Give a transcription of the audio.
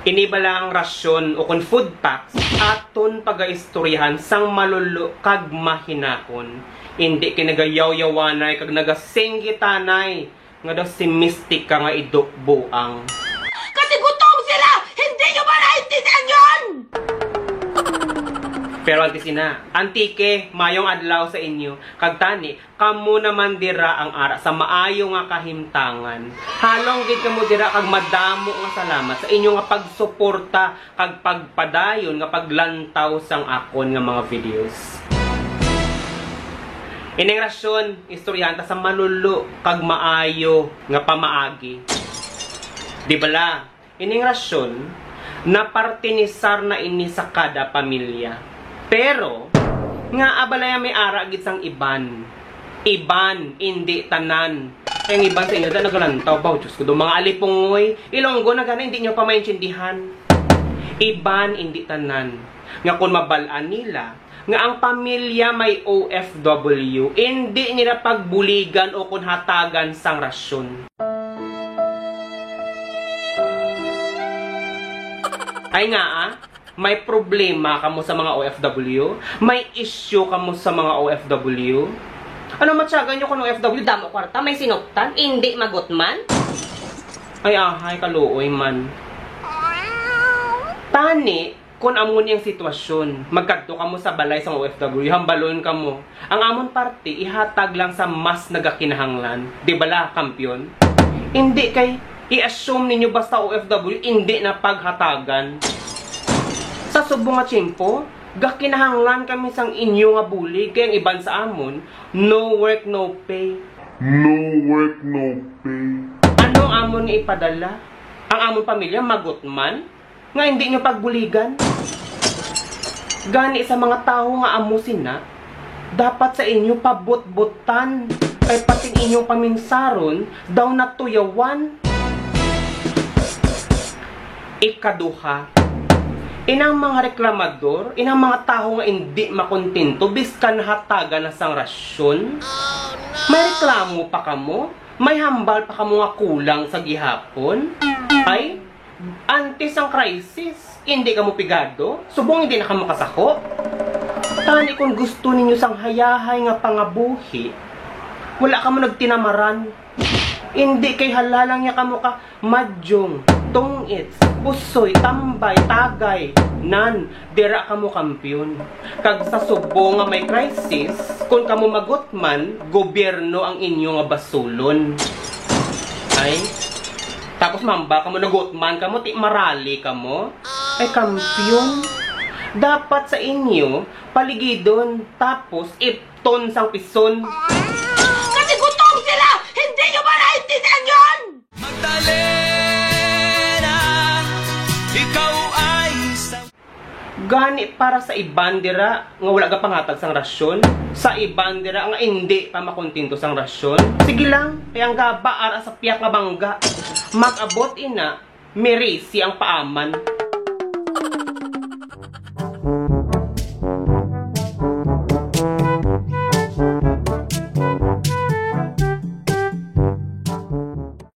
Inibalang rasyon o kon food packs aton pagaistoryahan sang malulo kag mahinakon. Hindi kinagayaw-yawanay kag nagasinggitanay nga daw si Mystica nga idukbuang. Kasi gutom sila! Hindi nyo ba naintindihan yun? Pero antike, mayong adlaw sa inyo. Kag tani, kamo naman dira ang ara sa maayo nga kahimtangan. Halong gid kamo dira kag madamo nga salamat sa inyo nga pagsuporta kag pagpadayon nga paglantaw sang akon nga mga videos. Ining rasyon, istoryanta sa malulo kag maayo nga pamaagi. Di bala, ining rasyon na partinisar na ini sa kada pamilya. Pero, nga abalaya may ara gid sang iban. Iban, hindi tanan. Kaya ang iban sa inyo, dahil nagalantaw ba? Diyos ko, mga alipungoy. Ilonggo na gana, hindi nyo pa maintindihan. Iban, hindi tanan. Nga kung mabalaan nila, nga ang pamilya may OFW, hindi nila pagbuligan o kung hatagan sang rasyon. Ay nga may problema kamo sa mga OFW? May issue kamo sa mga OFW? Ano matyagan nyo kung OFW? Damo kwarta, may sinuktan, hindi magutman. Ay kaluoy man. Tani, kung amon yung sitwasyon, magkadto kamo sa balay sa OFW, hambalon kamo. Ang amon party, ihatag lang sa mas nagakinahanglan. Di bala, kampyon? Hindi kay, i-assume ninyo basta OFW, hindi na paghatagan. Sa subong nga tiyempo, gakinahanglan kami sang inyo nga bulig, kaya ang iban sa amon, no work, no pay. No work, no pay. Ano amon nga ipadala? Ang amon pamilya, magutman? Nga hindi nyo pagbuligan? Gani sa mga tao nga amusin na, dapat sa inyo pabot-botan, kay pating inyong paminsaron, daw natuyawan. Ikaduha, inang mga reklamador, inang mga tao nga hindi makontento, biskan hataga na sang rasyon. May reklamo pa kamo? May hambal pa kamo nga kulang sa gihapon? Ay, antes ang crisis, hindi kamo pigado? Subong hindi na kamo kasako? Tani kung gusto ninyo sang hayahay nga pangabuhi, wala kamo nagtinamaran. Hindi kay halalang niya kamo ka madyong, tungits, pusoy, tambay, tagay, nan, dira kamo kampyon. Kag sa subo nga may crisis, kung kamo magutman, gobyerno ang inyo nga basulon. Ay, tapos mamba kamo nagutman kamo, ti marali kamo. Ay kampyon, dapat sa inyo, paligidon, tapos ipton sang pison. Kasi gutom sila! Hindi nyo ba naintindihan yun? Magdalena, ikaw ay Gani para sa ibandira nga wala ka pangatag sang rasyon, sa ibandira nga hindi pa makontinto sang rasyon. Sige lang, kaya nga ba ara sa piyak nga bangga. Mag-abot ina, merisi ang paaman.